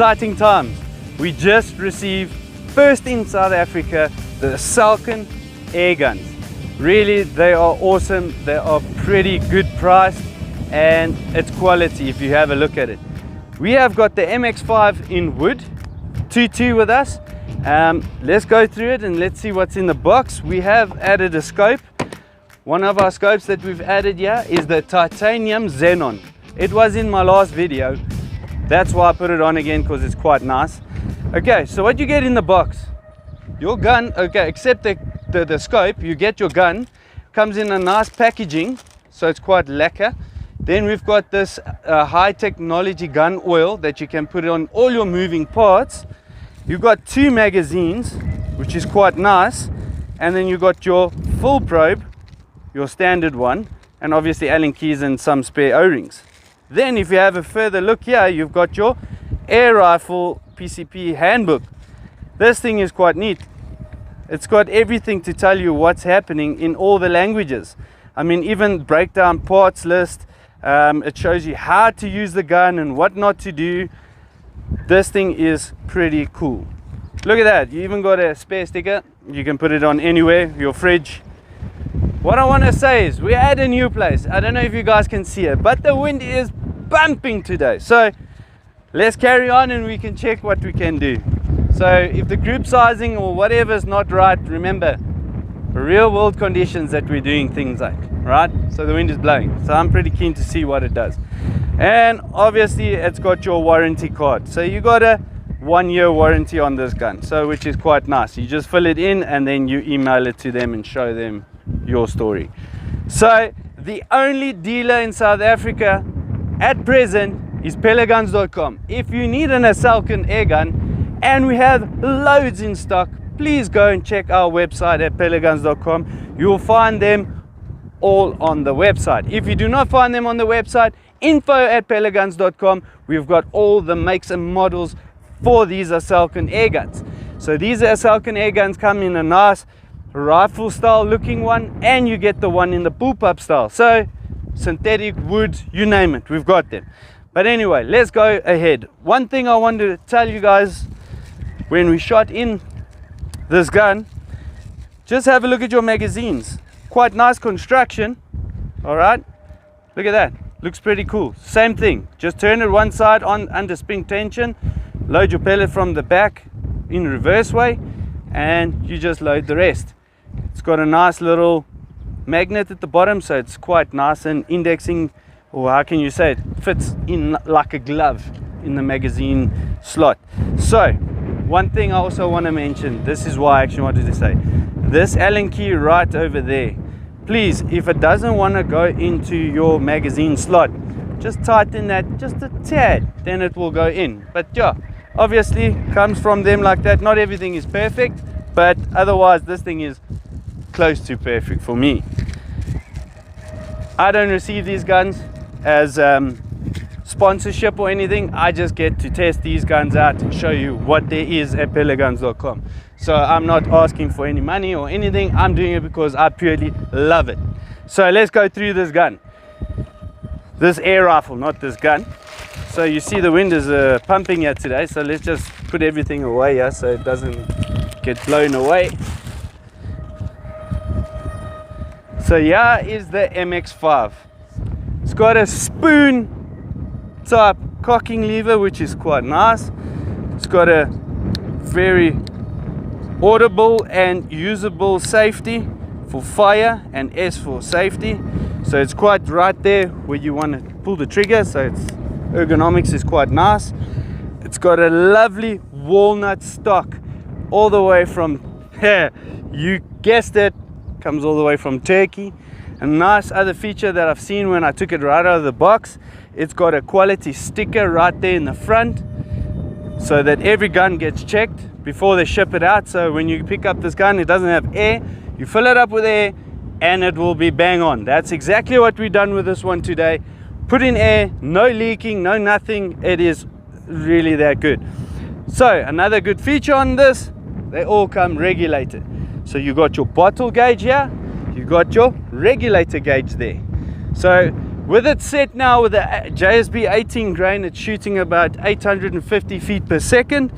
exciting times. We just received, first in South Africa, the Aselkon air guns. Really, they are awesome. They are pretty good priced and it's quality if you have a look at it. We have got the MX5 in wood, 2.2 with us. Let's go through it and let's see what's in the box. We have added a scope. One of our scopes that we've added here is the titanium xenon. It was in my last video. That's why I put it on again, because it's quite nice. Okay, so what you get in the box, your gun, okay, except the scope, you get your gun, comes in a nice packaging, so it's quite lacquer. Then we've got this high technology gun oil that you can put on all your moving parts. You've got 2 magazines, which is quite nice, and then you've got your full probe, your standard one, and obviously Allen keys and some spare O-rings. Then if you have a further look here, you've got your air rifle PCP handbook. This thing is quite neat. It's got everything to tell you what's happening in all the languages. I mean, even breakdown parts list. It shows you how to use the gun and what not to do. This thing is pretty cool. Look at that. You even got a spare sticker. You can put it on anywhere, your fridge. What I want to say is we're at a new place. I don't know if you guys can see it, but the wind is bumping today. So let's carry on and we can check what we can do. So if the group sizing or whatever is not right, remember, real world conditions that we're doing things like, right? So the wind is blowing. So I'm pretty keen to see what it does. And obviously it's got your warranty card. So you got a 1-year warranty on this gun. So which is quite nice. You just fill it in and then you email it to them and show them your story. So the only dealer in South Africa at present is pelletguns.com. If you need an Aselkon air gun, and we have loads in stock, please go and check our website at pelletguns.com. You will find them all on the website. If you do not find them on the website, info@pelletguns.com. We've got all the makes and models for these Aselkon air guns. So these Aselkon air guns come in a nice rifle style looking one, and you get the one in the bullpup style. So synthetic wood, you name it, we've got them. But anyway, let's go ahead. One thing I wanted to tell you guys, when we shot in this gun, just have a look at your magazines. Quite nice construction. All right, look at that, looks pretty cool. Same thing, just turn it one side on under spring tension, load your pellet from the back in reverse way, and you just load the rest. It's got a nice little magnet at the bottom, so it's quite nice and indexing, or how can you say it, fits in like a glove in the magazine slot. So one thing I also want to mention, this is why I actually wanted to say, this Allen key right over there, please, if it doesn't want to go into your magazine slot, just tighten that just a tad, then it will go in. But yeah, obviously comes from them like that. Not everything is perfect, but otherwise this thing is close to perfect for me. I don't receive these guns as sponsorship or anything. I just get to test these guns out and show you what there is at pelletguns.com. So I'm not asking for any money or anything. I'm doing it because I purely love it. So let's go through this gun, this air rifle, not this gun. So you see the wind is pumping here today, so let's just put everything away here so it doesn't get blown away. So here is the MX5. It's got a spoon type cocking lever, which is quite nice. It's got a very audible and usable safety for fire, and S for safety. So it's quite right there where you want to pull the trigger, so its ergonomics is quite nice. It's got a lovely walnut stock all the way from, you guessed it, comes all the way from Turkey. A nice other feature that I've seen when I took it right out of the box, it's got a quality sticker right there in the front, so that every gun gets checked before they ship it out. So when you pick up this gun, it doesn't have air, you fill it up with air and it will be bang on. That's exactly what we've done with this one today. Put in air, no leaking, no nothing. It is really that good. So another good feature on this, they all come regulated. So you got your bottle gauge here, you got your regulator gauge there. So With it set now with the JSB 18 grain, it's shooting about 850 feet per second.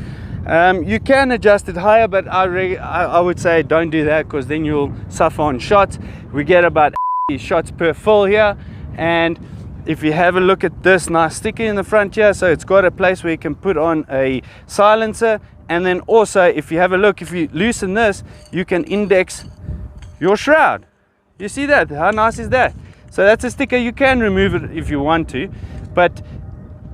You can adjust it higher, but I would say don't do that, because then you'll suffer on shots. We get about 80 shots per fill here. And if you have a look at this nice sticker in the front here, so it's got a place where you can put on a silencer. And then also, if you have a look, if you loosen this, you can index your shroud. You see that? How nice is that? So that's a sticker. You can remove it if you want to, but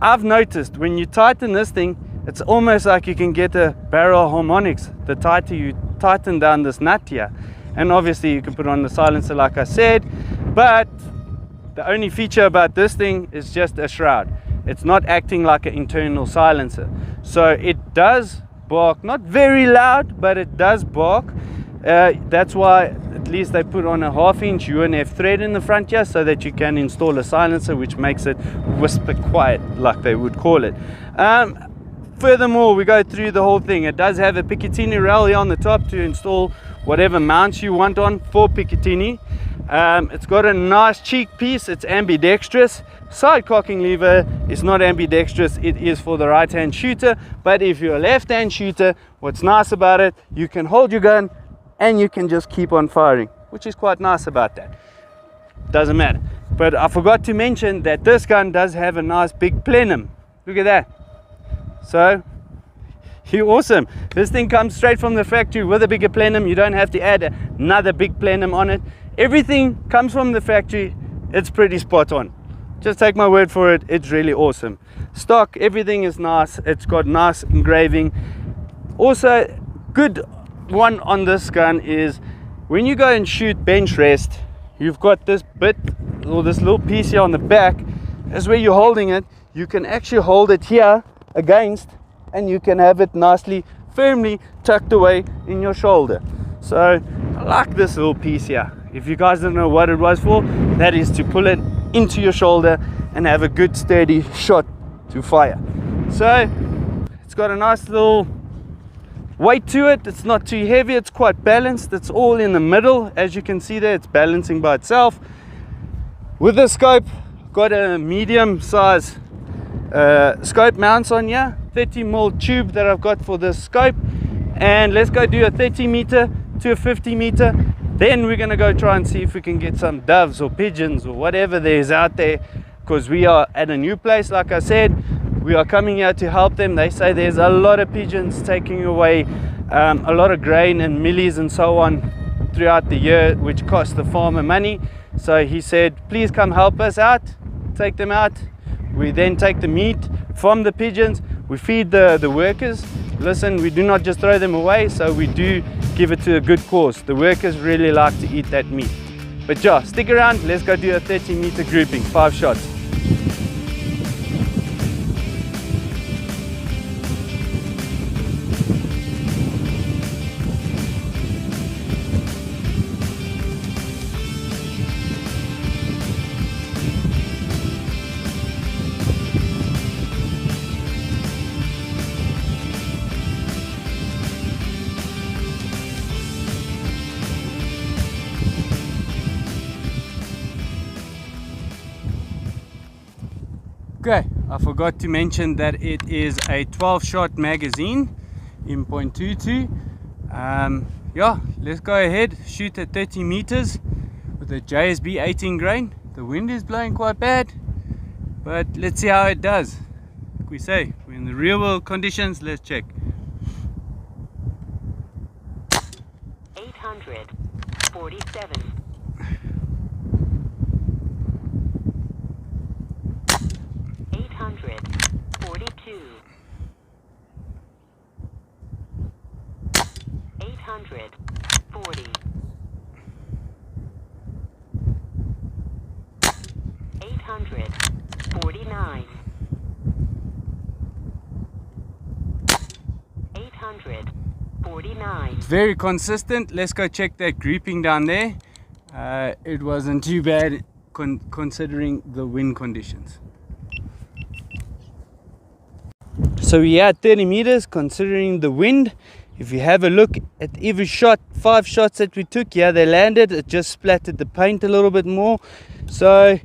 I've noticed when you tighten this thing, it's almost like you can get a barrel harmonics the tighter you tighten down this nut here. And obviously you can put on the silencer like I said, but the only feature about this thing is just a shroud. It's not acting like an internal silencer. So it does bark, not very loud, but it does bark. That's why at least they put on a 1/2-inch UNF thread in the front here, so that you can install a silencer which makes it whisper quiet, like they would call it. Furthermore, we go through the whole thing. It does have a Picatinny rail here on the top to install whatever mounts you want on for Picatinny. It's got a nice cheek piece. It's ambidextrous. Side cocking lever is not ambidextrous. It is for the right hand shooter, but if you're a left hand shooter, what's nice about it, you can hold your gun and you can just keep on firing, which is quite nice about that. Doesn't matter. But I forgot to mention that this gun does have a nice big plenum. Look at that. So you're awesome. This thing comes straight from the factory with a bigger plenum. You don't have to add another big plenum on it. Everything comes from the factory. It's pretty spot on. Just take my word for it. It's really awesome. Stock, everything is nice. It's got nice engraving. Also, good one on this gun is when you go and shoot bench rest, you've got this bit or this little piece here on the back. That's where you're holding it. You can actually hold it here against, and you can have it nicely firmly tucked away in your shoulder. So I like this little piece here. If you guys don't know what it was for, that is to pull it into your shoulder and have a good sturdy shot to fire. So it's got a nice little weight to it. It's not too heavy. It's quite balanced. It's all in the middle. As you can see there, it's balancing by itself. With the scope, got a medium size scope mounts on here, 30mm tube that I've got for this scope. And let's go do a 30 meter to a 50 meter. Then we're going to go try and see if we can get some doves or pigeons or whatever there's out there, because we are at a new place. Like I said, we are coming here to help them. They say there's a lot of pigeons taking away a lot of grain and millies and so on throughout the year, which costs the farmer money. So he said, please come help us out, take them out. We then take the meat from the pigeons, we feed the workers. Listen, we do not just throw them away, so we do give it to a good cause. The workers really like to eat that meat. But yeah, stick around, let's go do a 30 meter grouping, 5 shots. Okay, I forgot to mention that it is a 12-shot magazine in .22. Yeah, let's go ahead, shoot at 30 meters with a JSB 18 grain. The wind is blowing quite bad, but let's see how it does. Like we say, we're in the real world conditions. Let's check. 847. 842. 840. 849. 849. Very consistent. Let's go check that grouping down there. It wasn't too bad considering the wind conditions. So we had 30 meters considering the wind. If you have a look at every shot, 5 shots that we took, yeah, they landed. It just splattered the paint a little bit more. So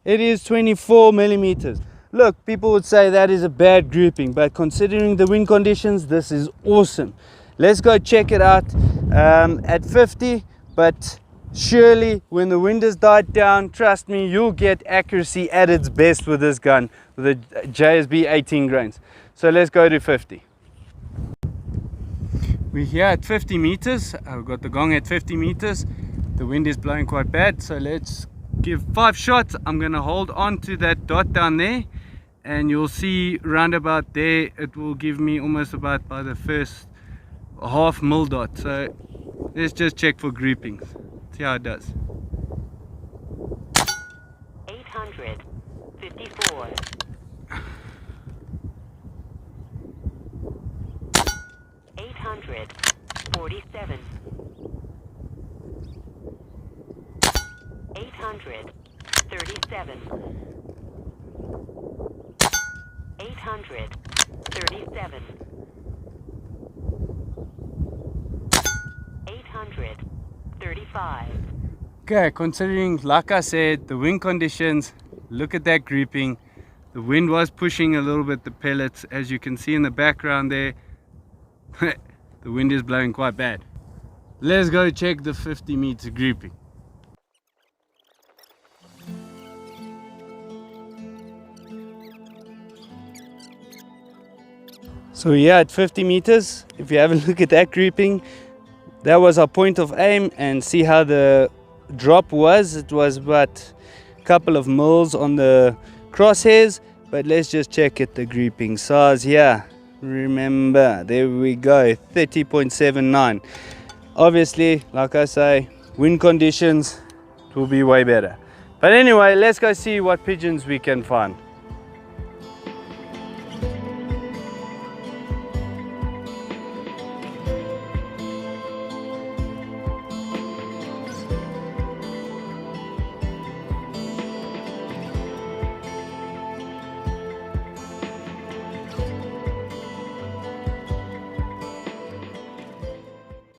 It is 24 millimeters. Look, people would say that is a bad grouping, but considering the wind conditions, this is awesome. Let's go check it out at 50, but surely when the wind has died down, trust me, you'll get accuracy at its best with this gun, with the JSB 18 grains. So let's go to 50. We're here at 50 meters. I've got the gong at 50 meters. The wind is blowing quite bad, so let's give 5 shots. I'm going to hold on to that dot down there, and you'll see round about there it will give me almost about by the first half mil dot. So let's just check for groupings, see how it does. 854. 847. 837. 837. 835. Okay, considering, like I said, the wind conditions, look at that grouping. The wind was pushing a little bit the pellets, as you can see in the background there. The wind is blowing quite bad. Let's go check the 50 meter grouping. So yeah, at 50 meters, if you have a look at that grouping, that was our point of aim, and see how the drop was. It was about a couple of mils on the crosshairs, but let's just check at the grouping size here. Remember, there we go, 30.79. Obviously, like I say, wind conditions, it will be way better. But anyway, let's go see what pigeons we can find.